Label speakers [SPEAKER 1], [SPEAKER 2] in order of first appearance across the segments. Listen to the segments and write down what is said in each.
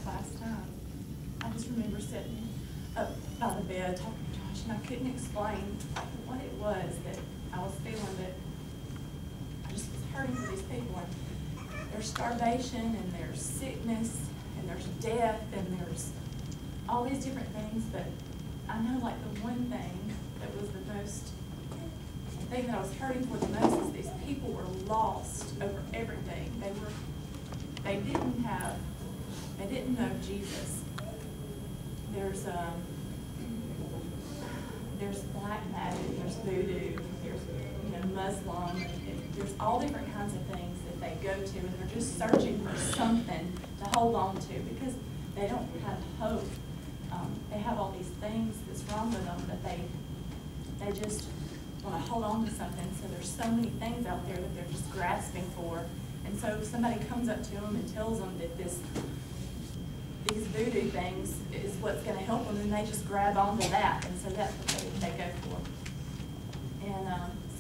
[SPEAKER 1] that last time, I just remember sitting up by the bed talking to Josh, and I couldn't explain what it was that I was feeling, that I just was hurting for these people. And there's starvation, and there's sickness, and there's death, and there's all these different things, but I know like the one thing that was the thing that I was hurting for the most is these people were lost over everything. They didn't know Jesus. There's black magic, there's voodoo, there's Muslim, there's all different kinds of things that they go to, and they're just searching for something to hold on to because they don't have hope. They have all these things that's wrong with them that they just want to hold on to something. So there's so many things out there that they're just grasping for. And so if somebody comes up to them and tells them that these voodoo things is what's going to help them, and they just grab onto that. And so that's what they go for. And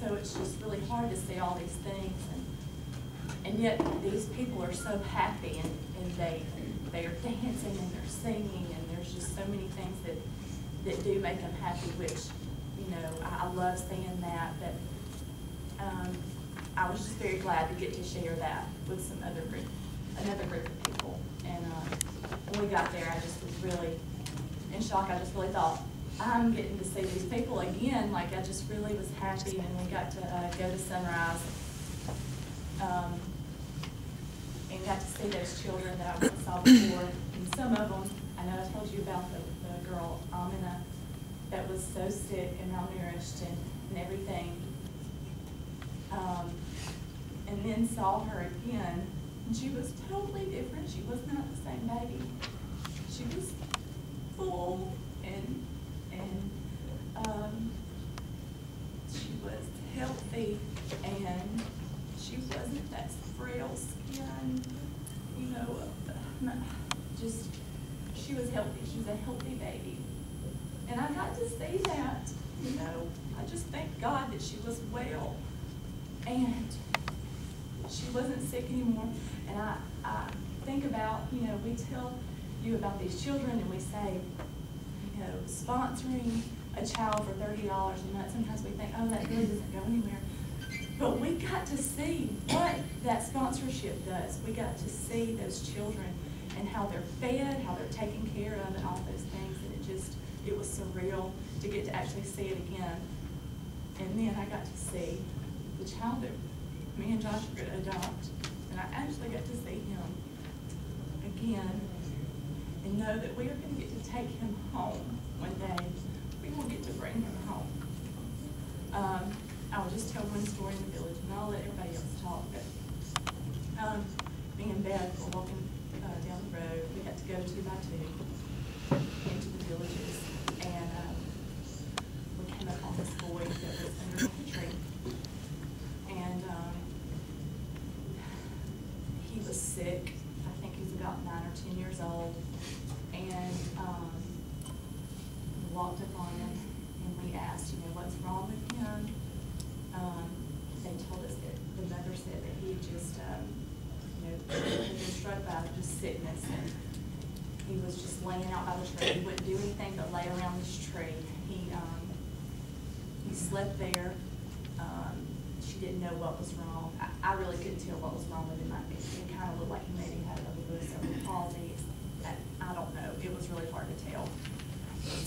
[SPEAKER 1] so it's just really hard to see all these things. And yet these people are so happy, and they are dancing and they're singing, and there's just so many things that do make them happy, which, I love seeing that. But I was just very glad to get to share that with another group of people. And when we got there, I just was really in shock. I just really thought, I'm getting to see these people again. Like, I just really was happy, and we got to go to Sunrise. And got to see those children that I saw before. And some of them, I know I told you about the girl, Amina, that was so sick and malnourished and everything. And then saw her again, and she was totally different. She was not the same baby. She was full, and she was healthy, and she wasn't that frail skin, just, she was healthy. She was a healthy baby. And I got to see that, I just thank God that she was well, and she wasn't sick anymore. And I think about, we tell you about these children, and we say, sponsoring a child for $30 a month, sometimes we think, oh, that really doesn't go anywhere. But we got to see what that sponsorship does. We got to see those children and how they're fed, how they're taken care of, and all those things. And it was surreal to get to actually see it again. And then I got to see the child that me and Josh were going to adopt. And I actually got to see him again and know that we are going to get to take him home one day. We will get to bring him home. I'll just tell one story in the village, and I'll let everybody else talk. But me and Beth were walking down the road. We got to go 2 by 2 into the villages, and we came up on this boy that was under the tree. And he was sick. I think he was about 9 or 10 years old. And we walked up on him, and we asked, what's wrong with him? They told us that the mother said that he had just, had been struck by just sickness, and he was just laying out by the tree. He wouldn't do anything but lay around this tree. He slept there. She didn't know what was wrong. I really couldn't tell what was wrong with him. It kind of looked like he maybe had a little bit of cerebral palsy. I don't know. It was really hard to tell.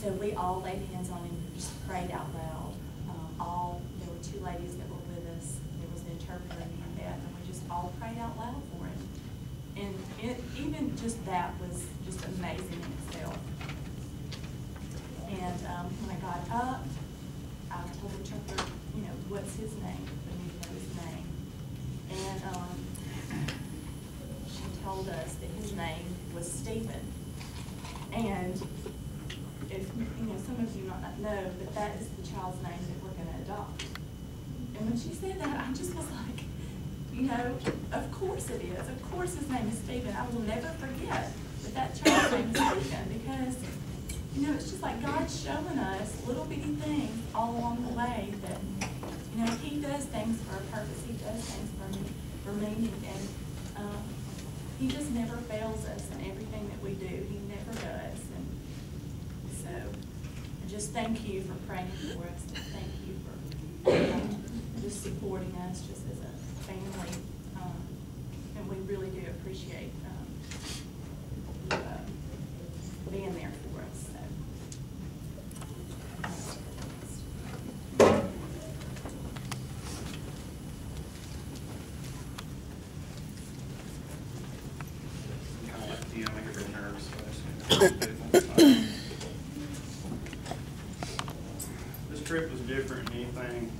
[SPEAKER 1] So we all laid hands on him and just prayed out loud. There were 2 ladies that were with us. There was an interpreter, me and Beth, and we just all prayed out loud for him. And even just that was just amazing in itself. And when I got up, I told the interpreter, what's his name? I need to know his name. And she told us that his name was Stephen. And if some of you might not know, but that is the child's name that we're going to adopt. And when she said that, I just was like, of course it is. Of course his name is Stephen. I will never forget that child's name is Stephen, because it's just like God's showing us little bitty things all along the way that he does things for a purpose. He does things for meaning, and he just never fails us in everything that we do. just thank you for praying for us, and thank you for just supporting us just as a family. And we really do appreciate you being there for us. So.
[SPEAKER 2] This trip was different than anything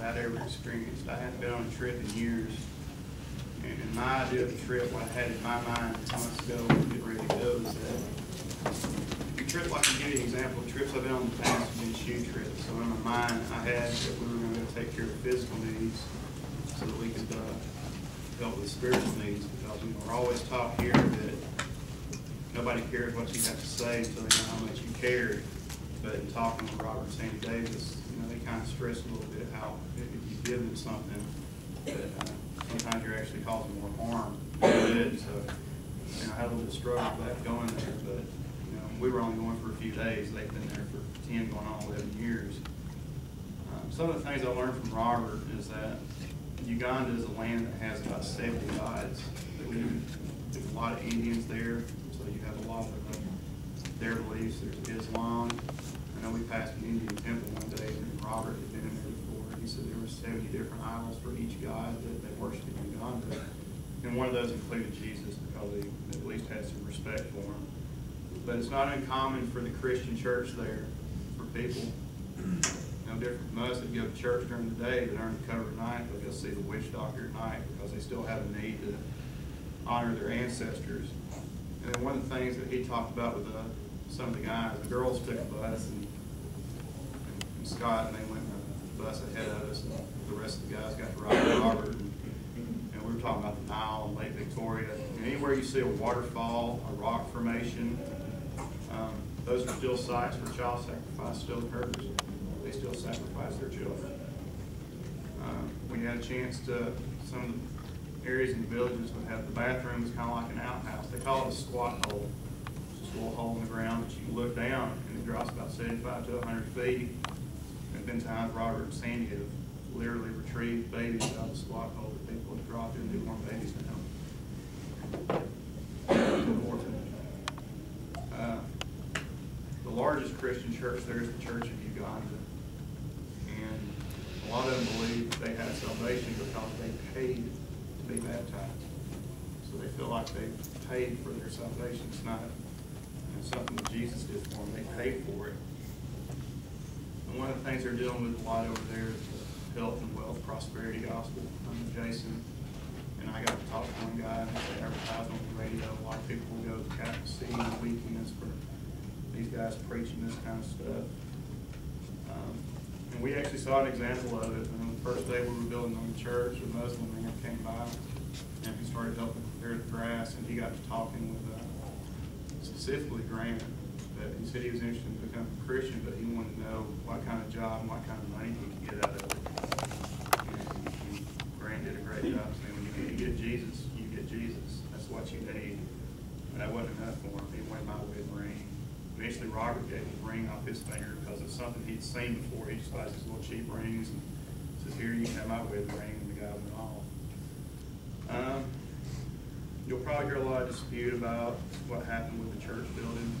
[SPEAKER 2] I'd ever experienced. I hadn't been on a trip in years. And my idea of the trip, what I had in my mind months ago when we get ready to go, is that a trip, I can give you an example of trips I've been on in the past have been shoe trips. So in my mind, I had that we were going to go take care of physical needs so that we could help with spiritual needs, because we're always taught here that nobody cares what you have to say until they know how much you care. But in talking with Robert and Sandy Davis, they kind of stress a little bit how if you give them something, that sometimes you're actually causing more harm than you did. So I had a little bit of struggle with that going there, but we were only going for a few days. They've been there for 10, going on 11 years. Some of the things I learned from Robert is that Uganda is a land that has about 70 gods. There's a lot of Indians there, so you have a lot of their beliefs. There's Islam. I know we passed an Indian temple one day, and Robert had been in there before. He said there were 70 different idols for each god that they worship in Uganda. And one of those included Jesus, because they at least had some respect for him. But it's not uncommon for the Christian church there, for people, no different from us, that go to church during the day, but aren't covered at night. They'll go see the witch doctor at night because they still have a need to honor their ancestors. And then one of the things that he talked about with some of the guys, the girls took a bus, and Scott, and they went in the bus ahead of us, and the rest of the guys got to ride with Robert. And we were talking about the Nile and Lake Victoria. And anywhere you see a waterfall, a rock formation, those are still sites where child sacrifice still occurs. They still sacrifice their children. We had a chance to, some of the areas in the villages would have the bathrooms kind of like an outhouse. They call it a squat hole. It's just a little hole in the ground that you can look down, and it drops about 75 to 100 feet. There have been times Robert and Sandy have literally retrieved babies out of the squat hole that people have dropped in newborn babies now. The largest Christian church there is the Church of Uganda. And a lot of them believe they have salvation because they paid to be baptized. So they feel like they paid for their salvation. It's not something that Jesus did for them. They paid for it. And one of the things they're dealing with a lot over there is the health and wealth prosperity gospel. I'm Jason, and I got to talk to one guy, and they advertise on the radio. A lot of people will go to Capital City on the weekends for these guys preaching this kind of stuff. And we actually saw an example of it. And the first day we were building on the church, a Muslim man came by, and he started helping prepare the grass, and he got to talking with specifically Grant. That he said he was interested in becoming a Christian, but he wanted to know what kind of job and what kind of money he could get out of it. And Grant did a great job saying, when you get Jesus, you get Jesus. That's what you need. But that wasn't enough for him. He wanted my wedding ring. Eventually, Robert gave him a ring off his finger because it's something he'd seen before. He just buys these little cheap rings and says, "Here, you can have my wedding ring," and the guy went off. You'll probably hear a lot of dispute about what happened with the church building.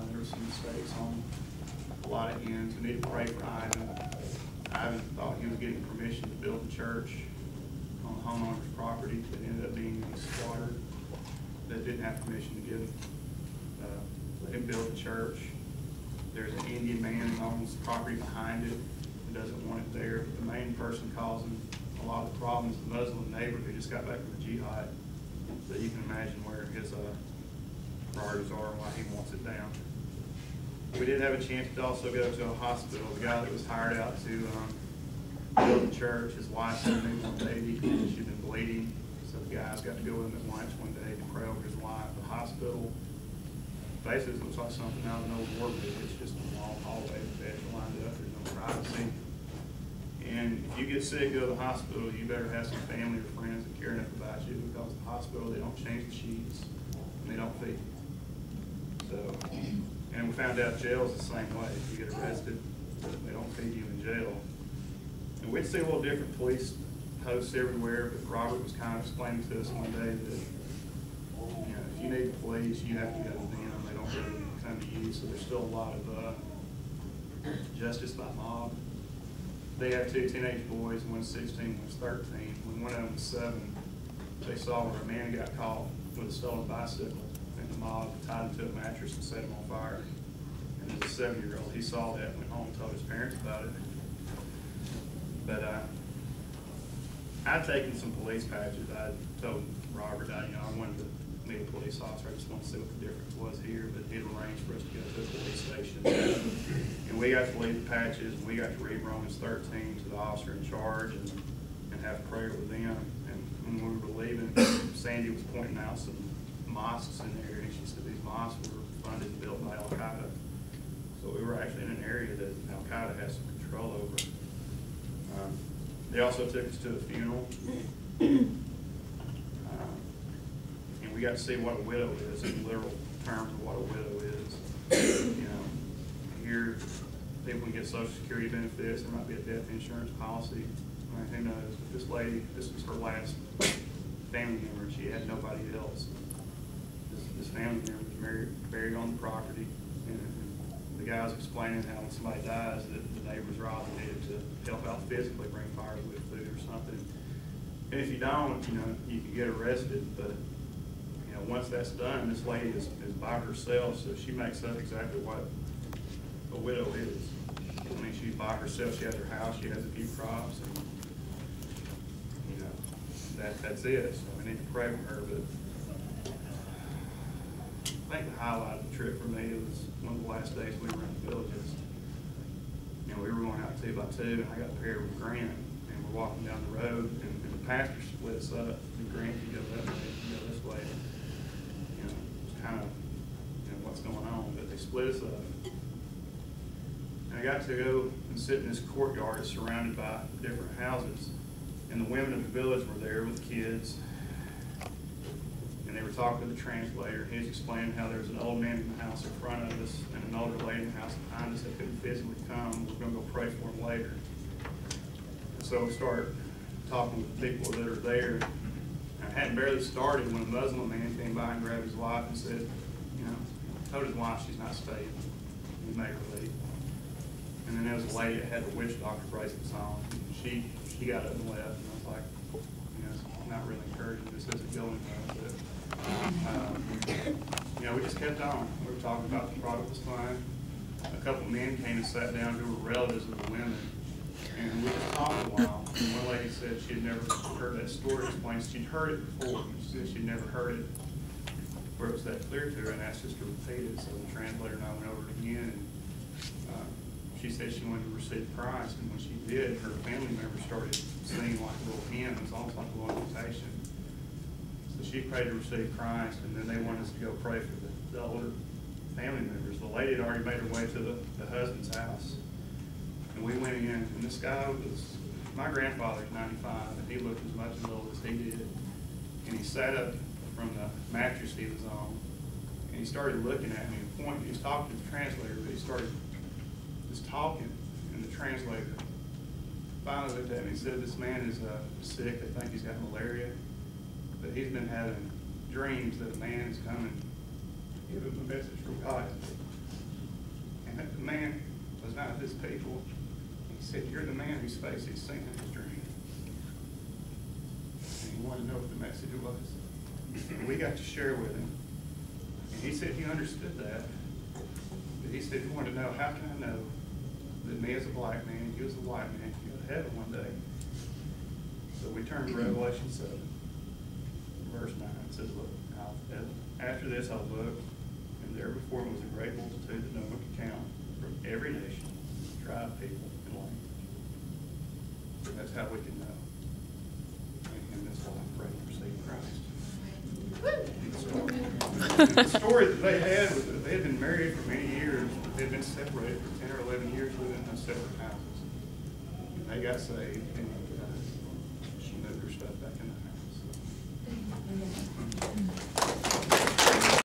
[SPEAKER 2] There were some mistakes on a lot of ends. We need to pray for Ivan. Ivan thought he was getting permission to build a church on the homeowner's property. It ended up being a squatter that didn't have permission to give let him build a church. There's an Indian man who owns the property behind it and doesn't want it there. But the main person causing a lot of the problems is the Muslim neighbor who just got back from the jihad. So you can imagine where his priorities are and why he wants it down. We did have a chance to also go to a hospital. The guy that was hired out to build the church, his wife had a newborn baby. She'd been bleeding. So the guys got to go with him at lunch one day to pray over his wife. The hospital basically looks like something out of an old war movie. It's just a long hallway with beds lined up. There's no privacy. And if you get sick, go to the hospital, you better have some family or friends that care enough about you, because the hospital, they don't change the sheets and they don't feed you. So, and we found out jail's the same way. If you get arrested, they don't feed you in jail. And we'd see a little different police posts everywhere, but Robert was kind of explaining to us one day that, you know, if you need the police, you have to go to them. They don't really come to you. So there's still a lot of justice by mob. They have 2 teenage boys, one's 16, one's 13. When one of them was 7, they saw where a man got caught with a stolen bicycle, and the mob tied him to a mattress and set him on fire. And as a 7-year-old, he saw that and went home and told his parents about it. But I'd taken some police patches. I told Robert, I wanted to meet a police officer. I just wanted to see what the difference was here, but he'd arranged for us to go to the police station. And we got to leave the patches, and we got to read Romans 13 to the officer in charge and have prayer with them. And when we were leaving, Sandy was pointing out some mosques in the area, and she said these mosques were funded and built by Al-Qaeda. So we were actually in an area that Al-Qaeda has some control over. They also took us to a funeral. And we got to see what a widow is, in literal terms of what a widow is. You know, here people can get Social Security benefits. There might be a death insurance policy. I mean, who knows? But this lady, this was her last family member. She had nobody else. This family member was buried on the property. And the guy was explaining how when somebody dies, that the neighbors are obligated to help out physically, bring firewood, food, or something. And if you don't, you know, you can get arrested. But you know, once that's done, this lady is by herself, so she makes up exactly what a widow is. I mean, she's by herself. She has her house. She has a few crops, and you know, that's it. So we need to pray for her. But I think the highlight of the trip for me was one of the last days we were in the villages. You know, we were going out 2 by 2, and I got paired with Grant, and we're walking down the road, and the pastor split us up. And Grant, you go that way, you go this way. You know, it's kind of, you know, what's going on, but they split us up. And I got to go and sit in this courtyard. It's surrounded by different houses, and the women of the village were there with kids. And they were talking to the translator. He was explaining how there was an old man in the house in front of us and an older lady in the house behind us that couldn't physically come. We were going to go pray for them later. And so we started talking with the people that are there. And I hadn't barely started when a Muslim man came by and grabbed his wife and said, you know, told his wife she's not stable. He made her leave. And then there was a lady that had the witch doctor bracelets on. She got up and left. And I was like, you know, it's not really encouraging. This isn't going well. But you know, we just kept on. We were talking about the prodigal son. A couple of men came and sat down who were relatives of the women, and we just talked a while. And one lady said she had never heard that story explained. She'd heard it before, but she said she'd never heard it where it was that clear to her, and asked us to repeat it. So the translator and I went over it again, and she said she wanted to receive Christ, and when she did, her family members started singing like a little hymn. It was almost like a little invitation. So she prayed to receive Christ, and then they wanted us to go pray for the older family members. The lady had already made her way to the husband's house. And we went in, and this guy was, my grandfather's 95, and he looked as much as old as he did. And he sat up from the mattress he was on, and he started looking at me and pointing. He was talking to the translator, but he started just talking, and the translator finally looked at me and said, this man is sick. They think he's got malaria. But he's been having dreams that a man is coming to give him a message from God. And that the man was not his people. He said, you're the man whose face he's seen in his dream. And he wanted to know what the message was. And we got to share with him. And he said he understood that. But he said he wanted to know, how can I know that me as a black man, you as a white man, can go to heaven one day? So we turned to Revelation 7. Verse 9, it says, look, after this I looked, and there before me was a great multitude that no one could count, from every nation, tribe, people, and language. That's how we can know. And that's why I pray to receive Christ. The story that they had was that they had been married for many years, but they had been separated for 10 or 11 years living in separate houses. And they got saved, and she moved her stuff back in the house.